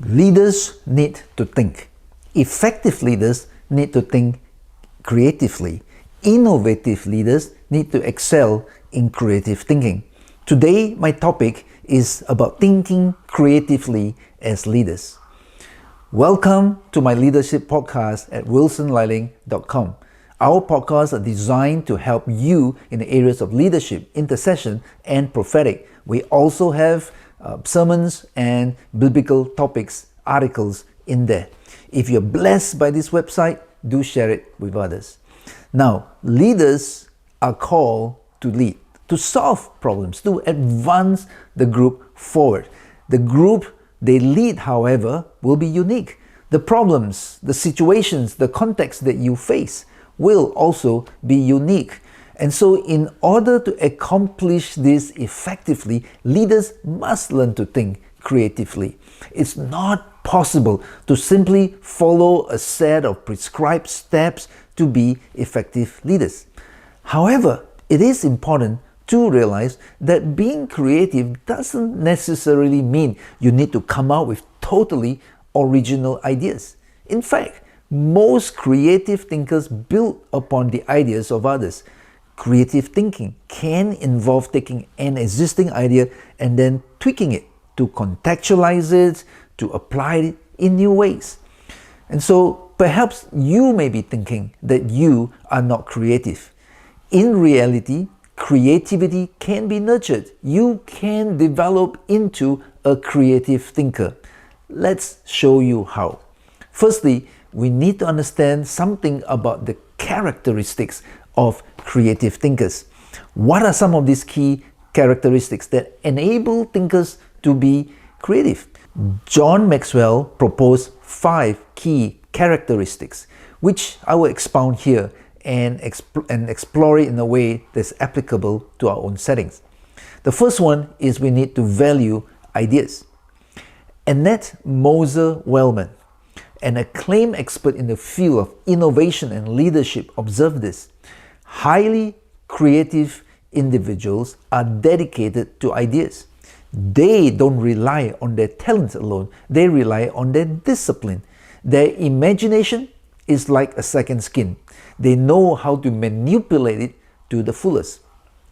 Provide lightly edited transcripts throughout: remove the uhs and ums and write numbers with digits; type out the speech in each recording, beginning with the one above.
Leaders need to think. Effective leaders need to think creatively. Innovative leaders need to excel in creative thinking. Today, my topic is about thinking creatively as leaders. Welcome to my leadership podcast at wilsonliling.com. Our podcasts are designed to help you in the areas of leadership, intercession, and prophetic. We also have sermons and biblical topics, articles in there. If you're blessed by this website, do share it with others. Now, leaders are called to lead, to solve problems, to advance the group forward. The group they lead, however, will be unique. The problems, the situations, the context that you face will also be unique. And so in order to accomplish this effectively, leaders must learn to think creatively. It's not possible to simply follow a set of prescribed steps to be effective leaders. However, it is important to realize that being creative doesn't necessarily mean you need to come out with totally original ideas. In fact, most creative thinkers build upon the ideas of others. Creative thinking can involve taking an existing idea and then tweaking it to contextualize it, to apply it in new ways. And so perhaps you may be thinking that you are not creative. In reality, creativity can be nurtured. You can develop into a creative thinker. Let's show you how. Firstly, we need to understand something about the characteristics of creative thinkers. What are some of these key characteristics that enable thinkers to be creative? John Maxwell proposed 5 key characteristics, which I will expound here and explore it in a way that's applicable to our own settings. The first one is we need to value ideas. Annette Moser-Wellman, an acclaimed expert in the field of innovation and leadership, observed this. Highly creative individuals are dedicated to ideas. They don't rely on their talent alone, they rely on their discipline. Their imagination is like a second skin. They know how to manipulate it to the fullest.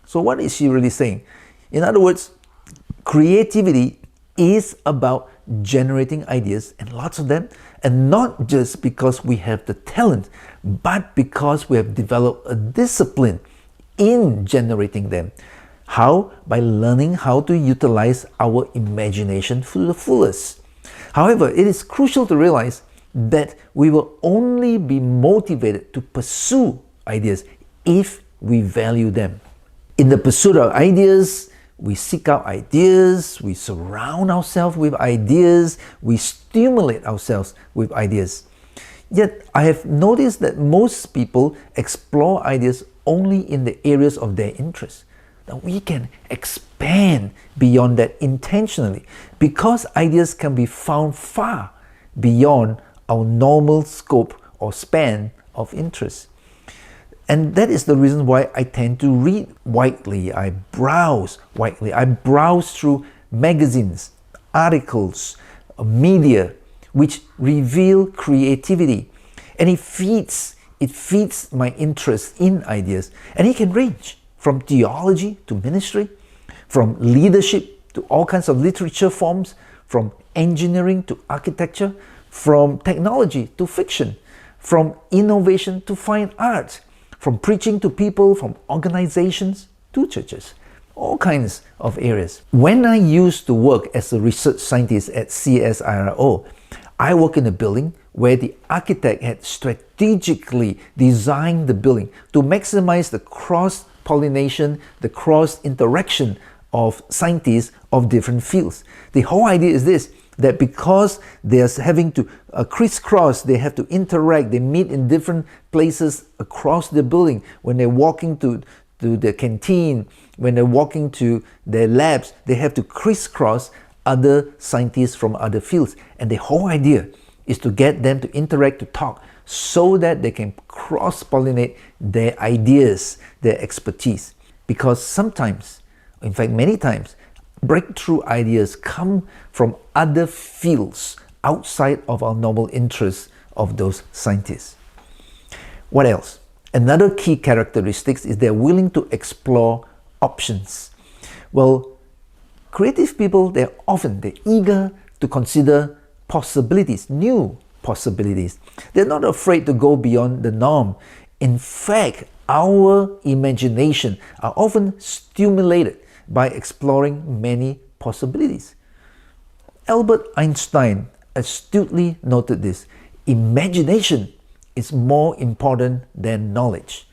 So what is she really saying? In other words, creativity is about generating ideas, and lots of them, and not just because we have the talent, but because we have developed a discipline in generating them. How? By learning how to utilize our imagination to the fullest. However, it is crucial to realize that we will only be motivated to pursue ideas if we value them. In the pursuit of ideas, we seek out ideas, we surround ourselves with ideas, we stimulate ourselves with ideas. Yet, I have noticed that most people explore ideas only in the areas of their interest. Now, we can expand beyond that intentionally because ideas can be found far beyond our normal scope or span of interest. And that is the reason why I tend to read widely. I browse widely. I browse through magazines, articles, media, which reveal creativity. And it feeds my interest in ideas. And it can range from theology to ministry, from leadership to all kinds of literature forms, from engineering to architecture, from technology to fiction, from innovation to fine art, from preaching to people, from organizations to churches, all kinds of areas. When I used to work as a research scientist at CSIRO, I worked in a building where the architect had strategically designed the building to maximize the cross-pollination, the cross-interaction of scientists of different fields. The whole idea is this, that because they are having to crisscross, they have to interact, they meet in different places across the building. When they're walking to the canteen, when they're walking to their labs, they have to crisscross other scientists from other fields. And the whole idea is to get them to interact, to talk, so that they can cross-pollinate their ideas, their expertise. Because sometimes, in fact many times, breakthrough ideas come from other fields, outside of our normal interests of those scientists. What else? Another key characteristic is they're willing to explore options. Well, creative people, they're eager to consider possibilities, new possibilities. They're not afraid to go beyond the norm. In fact, our imagination are often stimulated by exploring many possibilities. Albert Einstein astutely noted this: imagination is more important than knowledge.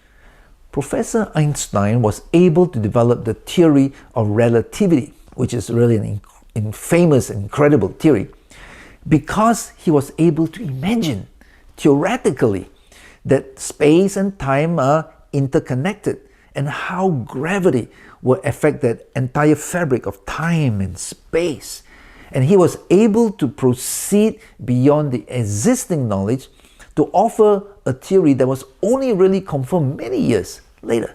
Professor Einstein was able to develop the theory of relativity, which is really an famous, incredible theory, because he was able to imagine theoretically that space and time are interconnected and how gravity will affect that entire fabric of time and space. And he was able to proceed beyond the existing knowledge to offer a theory that was only really confirmed many years later.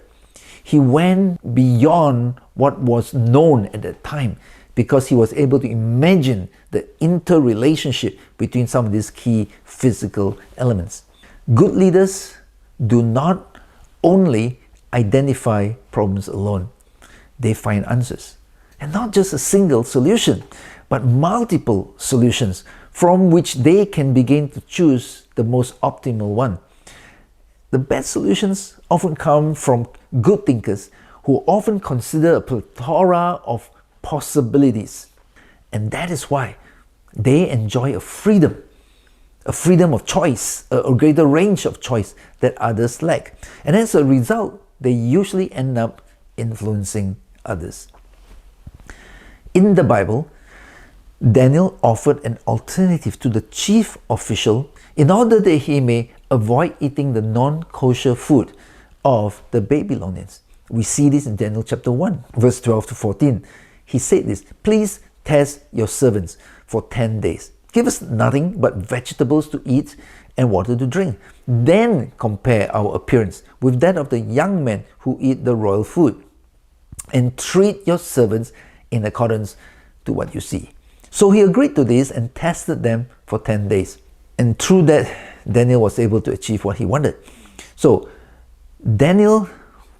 He went beyond what was known at that time because he was able to imagine the interrelationship between some of these key physical elements. Good leaders do not only identify problems alone, they find answers. And not just a single solution, but multiple solutions from which they can begin to choose the most optimal one. The best solutions often come from good thinkers who often consider a plethora of possibilities. And that is why they enjoy a freedom of choice, a greater range of choice that others lack. And as a result, they usually end up influencing others. In the Bible, Daniel offered an alternative to the chief official in order that he may avoid eating the non-kosher food of the Babylonians. We see this in Daniel chapter 1, verse 12 to 14. He said this: "Please test your servants for 10 days. Give us nothing but vegetables to eat and water to drink. Then compare our appearance with that of the young men who eat the royal food, and treat your servants in accordance to what you see." So he agreed to this and tested them for 10 days. And through that, Daniel was able to achieve what he wanted. So Daniel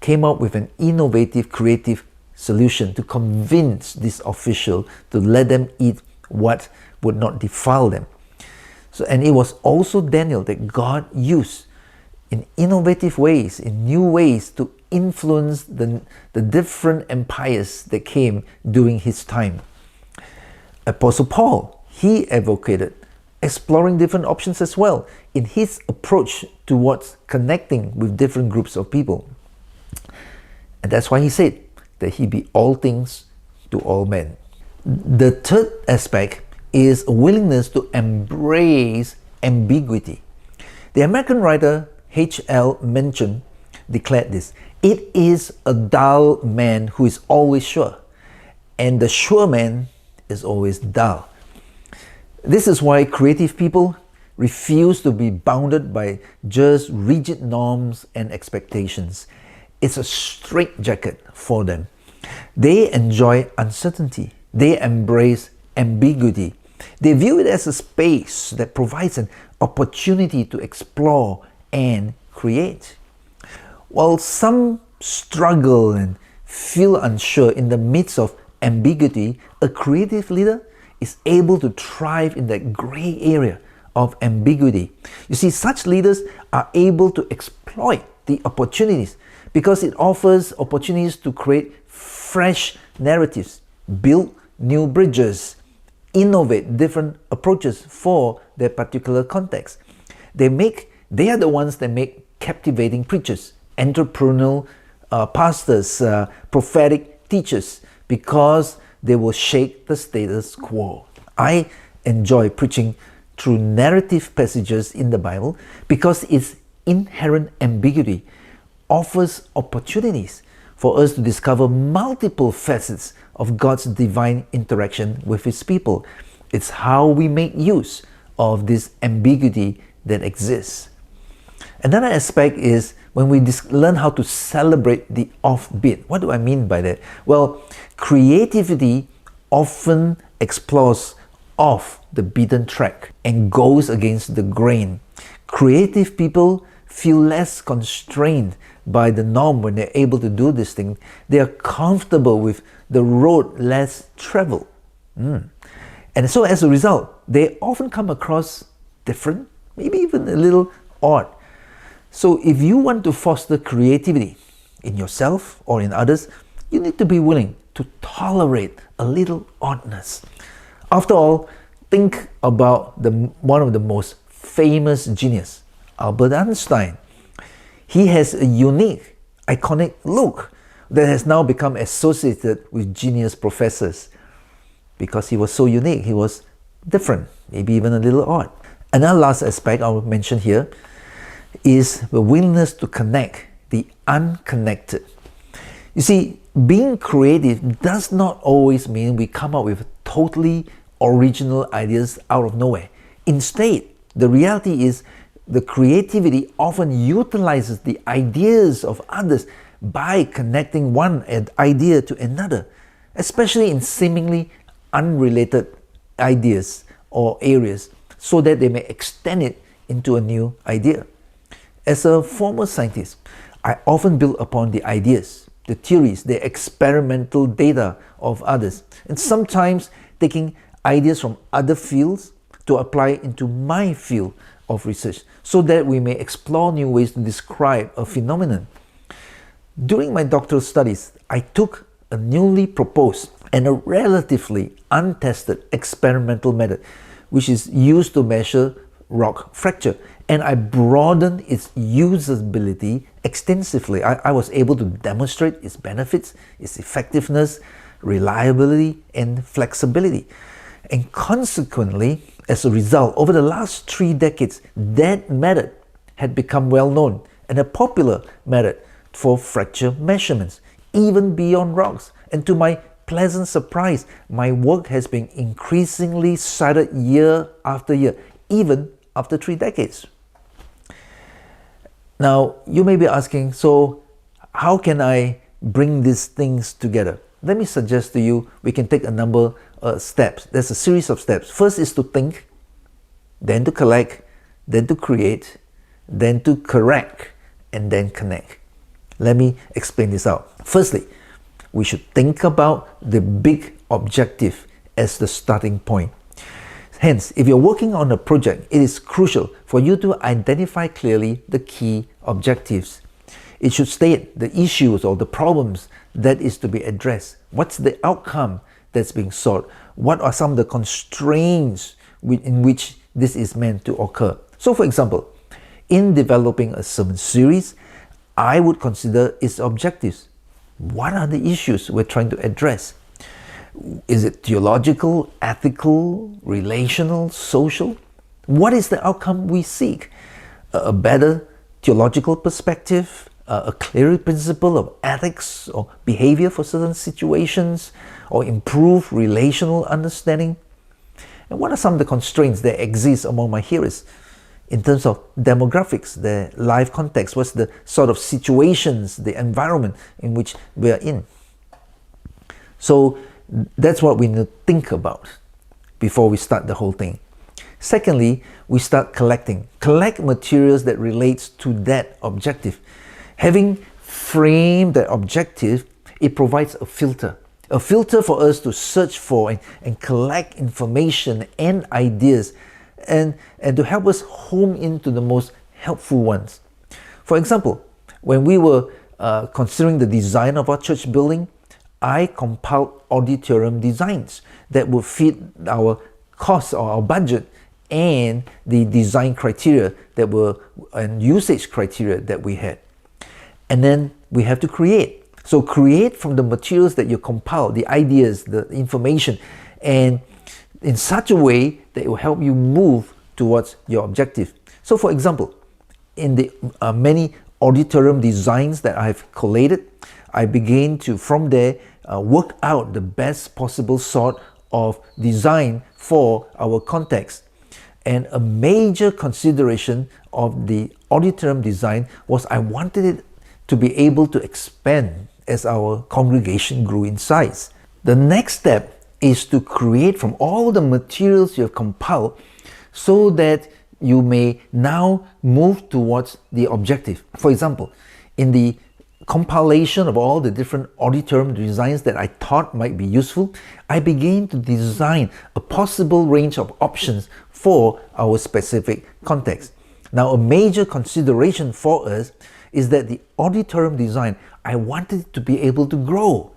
came up with an innovative, creative solution to convince this official to let them eat what would not defile them. And it was also Daniel that God used in innovative ways, in new ways, to influence the different empires that came during his time. Apostle Paul, he advocated exploring different options as well in his approach towards connecting with different groups of people. And that's why he said that he be all things to all men. The third aspect is a willingness to embrace ambiguity. The American writer H.L. Mencken declared this: "It is a dull man who is always sure, and the sure man is always dull." This is why creative people refuse to be bounded by just rigid norms and expectations. It's a straitjacket for them. They enjoy uncertainty. They embrace ambiguity. They view it as a space that provides an opportunity to explore and create. While some struggle and feel unsure in the midst of ambiguity, a creative leader is able to thrive in that gray area of ambiguity. You see, such leaders are able to exploit the opportunities because it offers opportunities to create fresh narratives, build new bridges, innovate different approaches for their particular context. They are the ones that make captivating preachers, entrepreneurial pastors, prophetic teachers, because they will shake the status quo. I enjoy preaching through narrative passages in the Bible because its inherent ambiguity offers opportunities for us to discover multiple facets of God's divine interaction with His people. It's how we make use of this ambiguity that exists. Another aspect is when we learn how to celebrate the offbeat. What do I mean by that? Well, creativity often explores off the beaten track and goes against the grain. Creative people feel less constrained by the norm when they're able to do this thing. They are comfortable with the road less traveled. And so as a result, they often come across different, maybe even a little odd. So if you want to foster creativity in yourself or in others, you need to be willing to tolerate a little oddness. After all, think about one of the most famous genius, Albert Einstein. He has a unique, iconic look that has now become associated with genius professors. Because he was so unique, he was different, maybe even a little odd. Another last aspect I'll mention here is the willingness to connect the unconnected. You see, being creative does not always mean we come up with totally original ideas out of nowhere. Instead, the reality is the creativity often utilizes the ideas of others by connecting one idea to another, especially in seemingly unrelated ideas or areas, so that they may extend it into a new idea. As a former scientist, I often build upon the ideas, the theories, the experimental data of others, and sometimes taking ideas from other fields to apply into my field of research, so that we may explore new ways to describe a phenomenon. During my doctoral studies, I took a newly proposed and a relatively untested experimental method, which is used to measure rock fracture, and I broadened its usability extensively. I was able to demonstrate its benefits, its effectiveness, reliability, and flexibility. And consequently, as a result, over the last 3 decades, that method had become well known and a popular method for fracture measurements, even beyond rocks. And to my pleasant surprise, my work has been increasingly cited year after year, even after 3 decades. Now, you may be asking, so how can I bring these things together? Let me suggest to you, we can take a number of steps. There's a series of steps. First is to think, then to collect, then to create, then to correct, and then connect. Let me explain this out. Firstly, we should think about the big objective as the starting point. Hence, if you're working on a project, it is crucial for you to identify clearly the key objectives. It should state the issues or the problems that is to be addressed. What's the outcome that's being sought? What are some of the constraints in which this is meant to occur? So for example, in developing a sermon series, I would consider its objectives. What are the issues we're trying to address? Is it theological, ethical, relational, social? What is the outcome we seek? A better theological perspective, a clearer principle of ethics or behavior for certain situations, or improved relational understanding? And what are some of the constraints that exist among my hearers in terms of demographics, their life context? What's the sort of situations, the environment in which we are in? So that's what we need to think about before we start the whole thing. Secondly, we start collecting. Collect materials that relates to that objective. Having framed that objective, it provides a filter for us to search for and collect information and ideas, and to help us home into the most helpful ones. For example, when we were considering the design of our church building, I compiled auditorium designs that would fit our cost or our budget and the design criteria that were and usage criteria that we had. And then we have to create. So create from the materials that you compile, the ideas, the information, and in such a way that it will help you move towards your objective. So for example, in the many auditorium designs that I've collated, I began to, from there, work out the best possible sort of design for our context. And a major consideration of the auditorium design was I wanted it to be able to expand as our congregation grew in size. The next step is to create from all the materials you have compiled so that you may now move towards the objective. For example, in the compilation of all the different auditorium designs that I thought might be useful, I began to design a possible range of options for our specific context. Now, a major consideration for us is that the auditorium design, I wanted it to be able to grow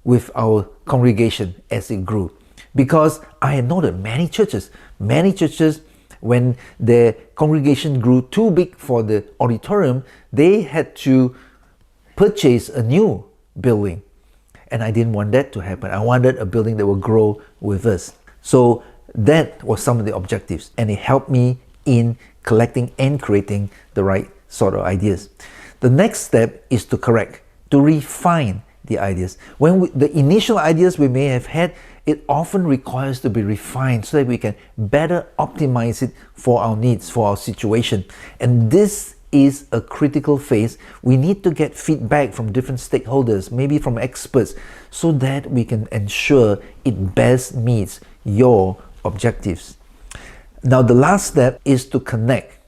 with our congregation as it grew. Because I had noted many churches, when their congregation grew too big for the auditorium, they had to purchase a new building. And I didn't want that to happen. I wanted a building that will grow with us. So that was some of the objectives, and it helped me in collecting and creating the right sort of ideas. The next step is to correct, to refine the ideas. The initial ideas we may have had, it often requires to be refined so that we can better optimize it for our needs, for our situation. And this is a critical phase. We need to get feedback from different stakeholders, maybe from experts, so that we can ensure it best meets your objectives. Now, the last step is to connect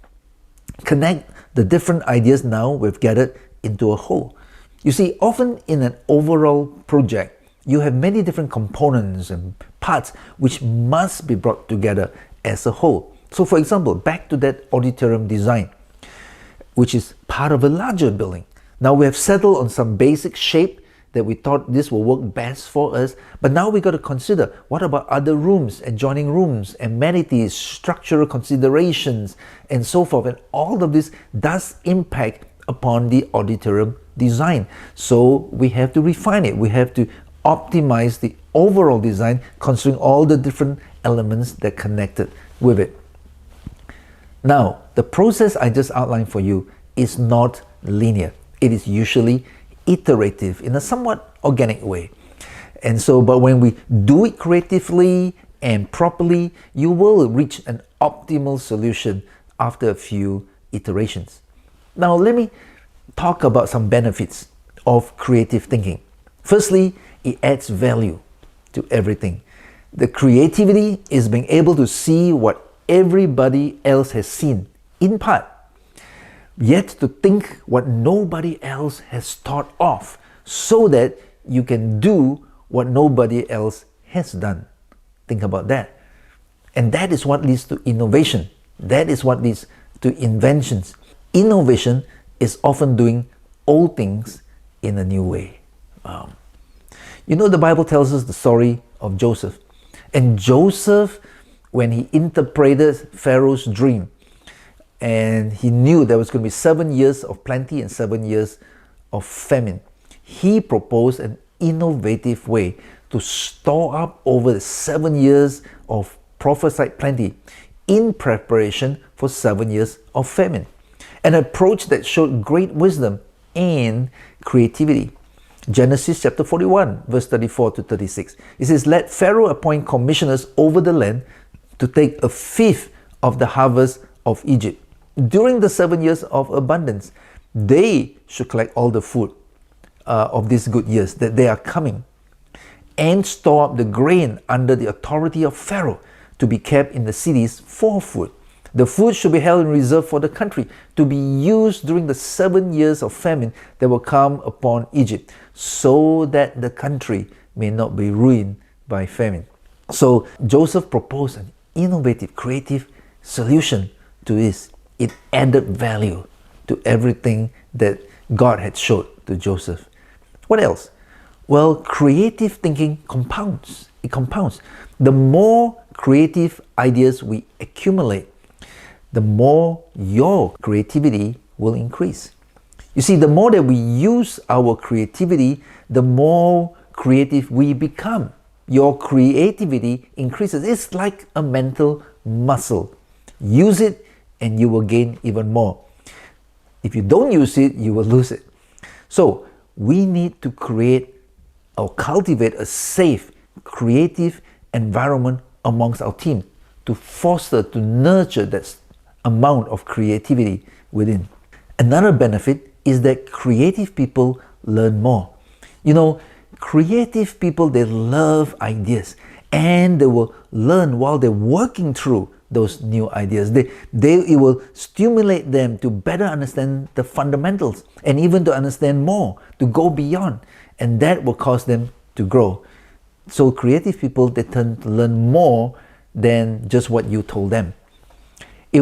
the different ideas now we've gathered into a whole. You see, often in an overall project, you have many different components and parts which must be brought together as a whole. So for example, back to that auditorium design, which is part of a larger building. Now we have settled on some basic shape that we thought this will work best for us, but now we got to consider, what about other rooms, adjoining rooms, amenities, structural considerations, and so forth. And all of this does impact upon the auditorium design. So we have to refine it. We have to optimize the overall design considering all the different elements that connected with it. Now, the process I just outlined for you is not linear. It is usually iterative in a somewhat organic way. And so, but when we do it creatively and properly, you will reach an optimal solution after a few iterations. Now, let me talk about some benefits of creative thinking. Firstly, it adds value to everything. The creativity is being able to see what everybody else has seen, in part, yet to think what nobody else has thought of, so that you can do what nobody else has done. Think about that. And that is what leads to innovation. That is what leads to inventions. Innovation is often doing old things in a new way. You know, the Bible tells us the story of Joseph. And Joseph, when he interpreted Pharaoh's dream, and he knew there was going to be 7 years of plenty and 7 years of famine, he proposed an innovative way to store up over the 7 years of prophesied plenty in preparation for 7 years of famine. An approach that showed great wisdom and creativity. Genesis chapter 41, verse 34 to 36. It says, "Let Pharaoh appoint commissioners over the land to take a fifth of the harvest of Egypt. During the 7 years of abundance, they should collect all the food of these good years that they are coming, and store up the grain under the authority of Pharaoh to be kept in the cities for food. The food should be held in reserve for the country to be used during the 7 years of famine that will come upon Egypt, so that the country may not be ruined by famine." So Joseph proposed an innovative, creative solution to this. It added value to everything that God had showed to Joseph. What else? Well, creative thinking compounds. It compounds. The more creative ideas we accumulate, the more your creativity will increase. You see, the more that we use our creativity, the more creative we become. Your creativity increases. It's like a mental muscle. Use it and you will gain even more. If you don't use it, you will lose it. So we need to create or cultivate a safe, creative environment amongst our team to foster, to nurture that amount of creativity within. Another benefit is that creative people learn more. You know, Creative people, they love ideas, and they will learn while they're working through those new ideas. It will stimulate them to better understand the fundamentals and even to understand more, to go beyond, and that will cause them to grow. So creative people, they tend to learn more than just what you told them. It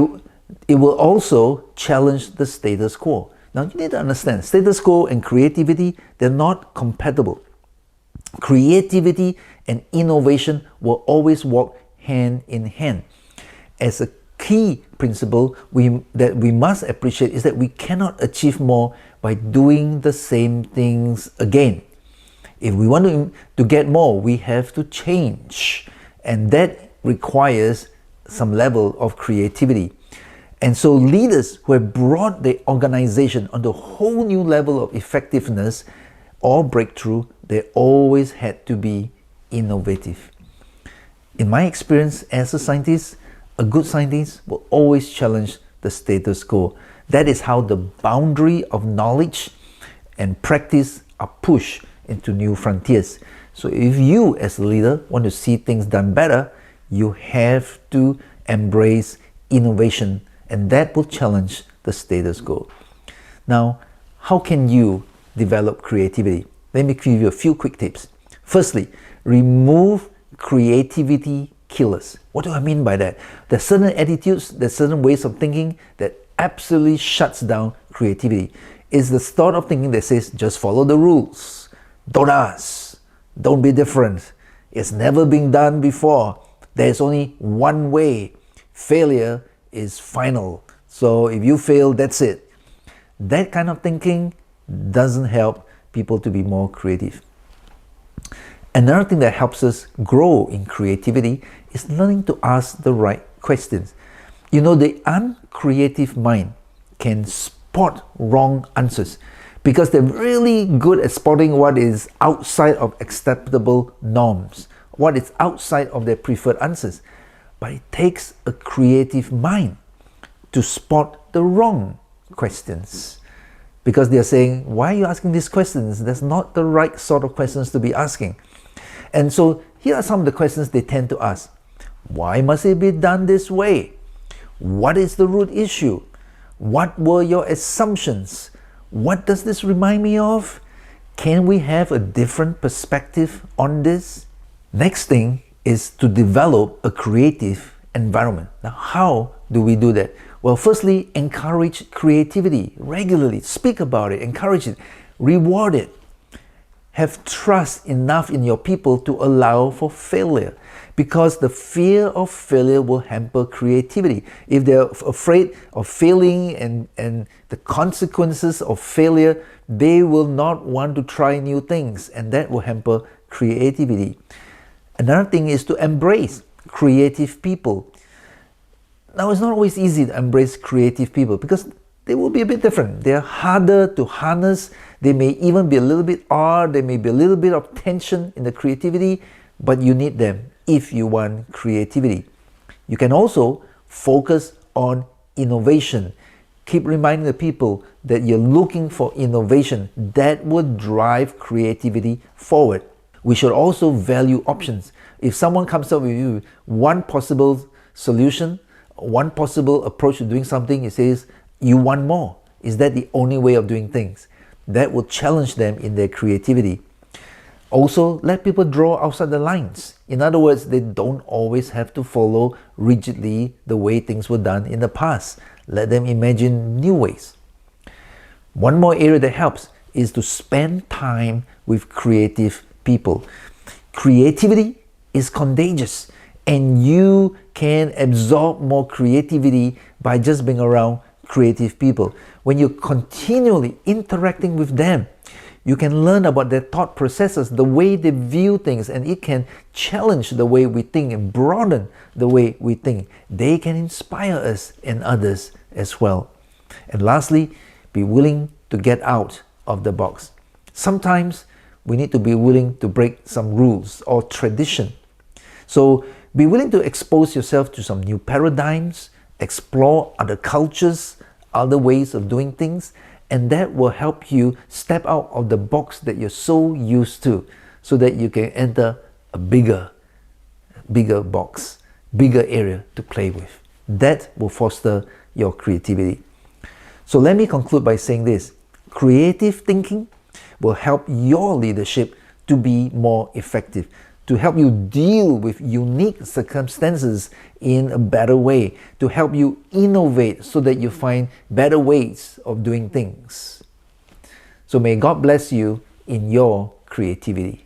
will also challenge the status quo. Now you need to understand, status quo and creativity, they're not compatible. Creativity and innovation will always walk hand in hand. As a key principle that we must appreciate is that we cannot achieve more by doing the same things again. If we want to get more, we have to change, and that requires some level of creativity. And so leaders who have brought the organization on a whole new level of effectiveness or breakthrough, they always had to be innovative. In my experience as a scientist, a good scientist will always challenge the status quo. That is how the boundary of knowledge and practice are pushed into new frontiers. So if you as a leader want to see things done better, you have to embrace innovation, and that will challenge the status quo. Now, how can you develop creativity? Let me give you a few quick tips. Firstly, remove creativity killers. What do I mean by that? There's certain attitudes, there's certain ways of thinking that absolutely shuts down creativity. It's the sort of thinking that says, just follow the rules, don't ask, don't be different, it's never been done before, there's only one way, failure is final, so if you fail, that's it. That kind of thinking doesn't help people to be more creative. Another thing that helps us grow in creativity is learning to ask the right questions. You know, the uncreative mind can spot wrong answers because they're really good at spotting what is outside of acceptable norms, what is outside of their preferred answers. But it takes a creative mind to spot the wrong questions, because they're saying, why are you asking these questions? That's not the right sort of questions to be asking. And so here are some of the questions they tend to ask. Why must it be done this way? What is the root issue? What were your assumptions? What does this remind me of? Can we have a different perspective on this? Next thing is to develop a creative environment. Now, how do we do that? Well, firstly, encourage creativity regularly. Speak about it, encourage it, reward it. Have trust enough in your people to allow for failure, because the fear of failure will hamper creativity. If they're afraid of failing and the consequences of failure, they will not want to try new things, and that will hamper creativity. Another thing is to embrace creative people. Now, it's not always easy to embrace creative people because they will be a bit different. They're harder to harness. They may even be a little bit odd. There may be a little bit of tension in the creativity, but you need them if you want creativity. You can also focus on innovation. Keep reminding the people that you're looking for innovation that would drive creativity forward. We should also value options. If someone comes up with you one possible solution, one possible approach to doing something, it says, you want more. Is that the only way of doing things? That will challenge them in their creativity. Also, let people draw outside the lines. In other words, they don't always have to follow rigidly the way things were done in the past. Let them imagine new ways. One more area that helps is to spend time with creative people. Creativity is contagious, and you can absorb more creativity by just being around creative people. When you're continually interacting with them, you can learn about their thought processes, the way they view things, and it can challenge the way we think and broaden the way we think. They can inspire us and others as well. And lastly, be willing to get out of the box. Sometimes we need to be willing to break some rules or tradition. So be willing to expose yourself to some new paradigms, explore other cultures, other ways of doing things, and that will help you step out of the box that you're so used to. so that you can enter a bigger box, bigger area to play with. That will foster your creativity. So let me conclude by saying this. Creative thinking will help your leadership to be more effective, to help you deal with unique circumstances in a better way, to help you innovate so that you find better ways of doing things. So may God bless you in your creativity.